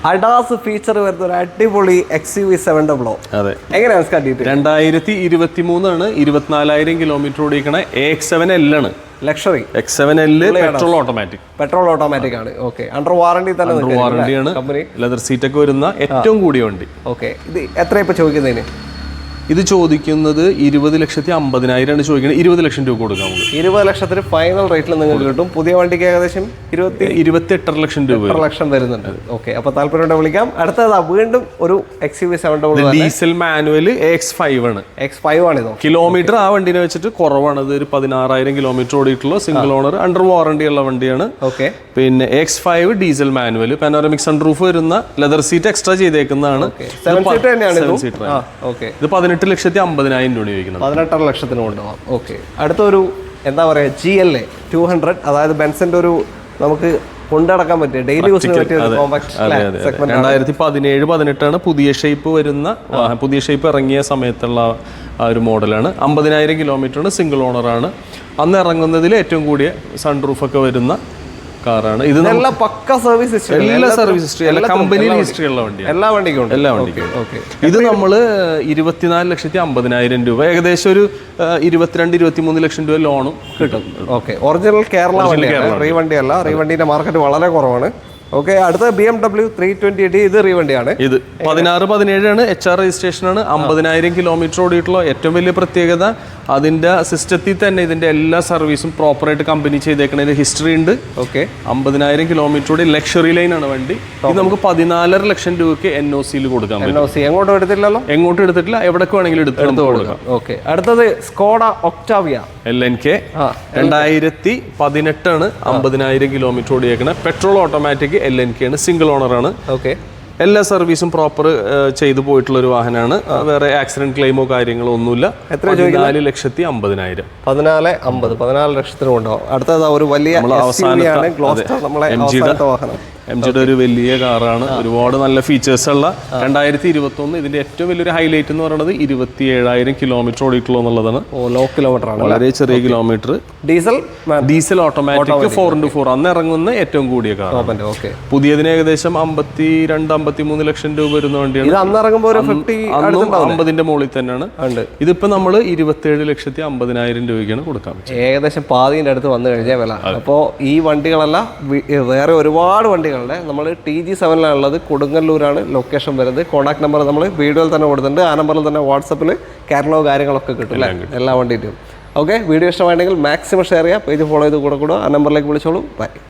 ADAS feature വരുന്ന ഒരു അടിപൊളി XUV700. അതെ, എങ്ങനെയാണ് കണ്ടിട്ട് 2023 ആണ്. 24,000 കിലോമീറ്റർ ഓടിക്കണ AX7L ആണ്. ലക്ഷറി X7L പെട്രോൾ ഓട്ടോമാറ്റിക് ആണ്. ഓക്കെ, അണ്ടർ വാറണ്ടി തന്നെ വാറണ്ടിയാണ്. ലെതർ സീറ്റ് ഒക്കെ വരുന്ന ഏറ്റവും കൂടിയ വണ്ടി. ഓക്കെ, ഇത് എത്ര ഇപ്പൊ ചോദിക്കുന്നതിന്? ഇത് ചോദിക്കുന്നത് 20,50,000 ആണ് ചോദിക്കുന്നത്. 20 ലക്ഷം രൂപ കൊടുക്കാം. 20 ലക്ഷത്തിന് ഫൈനൽ റേറ്റിൽ നിങ്ങൾക്ക് കിട്ടും. പുതിയ വണ്ടിക്ക് ഏകദേശം 28 ലക്ഷം രൂപ വരുന്നുണ്ട്. ഓക്കെ, അപ്പൊ താല്പര്യം വിളിക്കാം. അടുത്തതാ വീണ്ടും ഒരു XUV700 ഡീസൽ മാനുവൽ AX5 ആണ്. X5 ആണിതോ? കിലോമീറ്റർ ആ വണ്ടിനെ വെച്ചിട്ട് കുറവാണ്. ഇത് ഒരു 16,000 കിലോമീറ്റർ ഓടിയിട്ടുള്ള സിംഗിൾ ഓണർ അണ്ടർ വാറണ്ടി ഉള്ള വണ്ടിയാണ്. ഓക്കെ, പിന്നെ AX5 diesel manual, panoramic sunroof വരുന്ന, ലെതർ സീറ്റ് എക്സ്ട്രാ ചെയ്തേക്കുന്നതാണ്. ഇത് 18,50,000 രൂപ ചോദിക്കുന്നത്. 18 ലക്ഷത്തിന് കൊണ്ടുപോകാം. ഓക്കെ, അടുത്തൊരു എന്താ പറയാ GLA 200, അതായത് ബെൻസിന്റെ ഒരു നമുക്ക് കൊണ്ടടക്കാൻ പറ്റിയ ഡെയിലി യൂസിന് പറ്റിയ 2017-18 പുതിയ ഷേപ്പ് വരുന്ന, പുതിയ ഷേപ്പ് ഇറങ്ങിയ സമയത്തുള്ള ആ ഒരു മോഡലാണ്. 50,000 കിലോമീറ്ററാണ്. സിംഗിൾ ഓണറാണ്. അന്ന് ഇറങ്ങുന്നതിൽ ഏറ്റവും കൂടിയ സൺറൂഫ് ഒക്കെ വരുന്ന കാറാണ്. ഇത് പക്ക സർവീസ് ഹിസ്റ്ററി, എല്ലാ സർവീസ് ഹിസ്റ്ററി, എല്ലാ കമ്പനിയിൽ ഹിസ്റ്ററി ഉള്ള വണ്ടിയാണ്. എല്ലാ വണ്ടിക്കും. ഇത് നമ്മൾ 24,50,000 രൂപ, ഏകദേശം ഒരു 22-23 ലക്ഷം രൂപ ലോണും കിട്ടും. ഓക്കെ, ഒറിജിനൽ കേരള വണ്ടിയാണ്, റീവണ്ടി അല്ല. റീവണ്ടിന്റെ മാർക്കറ്റ് വളരെ കുറവാണ്. ഓക്കെ, അടുത്ത BMW 320D, ഇത് റീവണ്ടിയാണ്. ഇത് 16-17 ആണ്. HR രജിസ്ട്രേഷൻ ആണ്. 50,000 കിലോമീറ്റർ ഓടിയിട്ടുള്ള ഏറ്റവും വലിയ പ്രത്യേകത അതിന്റെ സിസ്റ്റത്തിൽ തന്നെ ഇതിന്റെ എല്ലാ സർവീസും പ്രോപ്പറായിട്ട് കമ്പനി ചെയ്തേക്കുന്നതിന് ഹിസ്റ്ററി ഉണ്ട്. ഓക്കെ, 50,000 കിലോമീറ്റർ ഓടി ലക്ഷറി ലൈൻ ആണ് വണ്ടി. ഇത് നമുക്ക് 14.5 ലക്ഷം രൂപയ്ക്ക് NOCയിൽ കൊടുക്കാൻ പറ്റും. എങ്ങോട്ടും എടുത്തില്ലല്ലോ? എങ്ങോട്ടും എടുത്തിട്ടില്ല, എവിടേക്ക് വേണമെങ്കിലും എടുത്ത് കൊടുക്കാം. ഓക്കെ, അടുത്തത് സ്കോഡ ഒക്ടാവിയ LNK 2018 ആണ്. 50,000 കിലോമീറ്റർ ഓടിയേക്കണ പെട്രോൾ ഓട്ടോമാറ്റിക് LNK ആണ്. സിംഗിൾ ഓണർ ആണ്. ഓക്കെ, എല്ലാ സർവീസും പ്രോപ്പർ ചെയ്തു പോയിട്ടുള്ള ഒരു വാഹനമാണ്. വേറെ ആക്സിഡന്റ് ക്ലെയിമോ കാര്യങ്ങളോ ഒന്നുമില്ല. 14,50,000. 14 ലക്ഷത്തിന് കൊണ്ടുപോകും. അടുത്തത് ഒരു വലിയ MGയുടെ ഒരു വലിയ കാറാണ്. ഒരുപാട് നല്ല ഫീച്ചേഴ്സ് ഉള്ള 2021. ഇതിന്റെ ഏറ്റവും വലിയൊരു ഹൈലൈറ്റ് എന്ന് പറയുന്നത് 27,000 കിലോമീറ്റർ ഓടിയിട്ടുള്ളൂ എന്നുള്ളതാണ്. ലോ കിലോമീറ്റർ ആണ്, വളരെ ചെറിയ കിലോമീറ്റർ. ഡീസൽ ഓട്ടോമാറ്റിക് 4x4 അന്ന് ഇറങ്ങുന്ന ഏറ്റവും കൂടിയ കാർ. പുതിയതിന് ഏകദേശം 52-53 ലക്ഷം രൂപ വരുന്ന വണ്ടിയാണ്. 50ന്റെ മുകളിൽ തന്നെയാണ്. ഇതിപ്പോ നമ്മൾ 27,50,000 രൂപയ്ക്കാണ് കൊടുക്കാൻ പറ്റും. ഏകദേശം പാതിന്റെ അടുത്ത് വന്നു കഴിഞ്ഞാൽ വില. അപ്പോൾ ഈ വണ്ടികളല്ല, വേറെ ഒരുപാട് വണ്ടികൾ നമ്മൾ TG7-ലാണുള്ളത്. കൊടുങ്ങല്ലൂരാണ് ലൊക്കേഷൻ വരുന്നത്. കോൺടാക്ട് നമ്പർ നമ്മൾ വീഡിയോയിൽ തന്നെ കൊടുത്തിട്ടുണ്ട്. ആ നമ്പറിൽ തന്നെ വാട്സപ്പിൽ കാറ്റലോഗ് കാര്യങ്ങളൊക്കെ കിട്ടും എല്ലാ വണ്ടിയിലും. ഓക്കെ, വീഡിയോ ഇഷ്ടമായിട്ടുണ്ടെങ്കിൽ മാക്സിമം ഷെയർ ചെയ്യുക, പേജ് ഫോളോ ചെയ്ത് കൂടെ ആ നമ്പറിലേക്ക് വിളിച്ചോളൂ. ബൈ.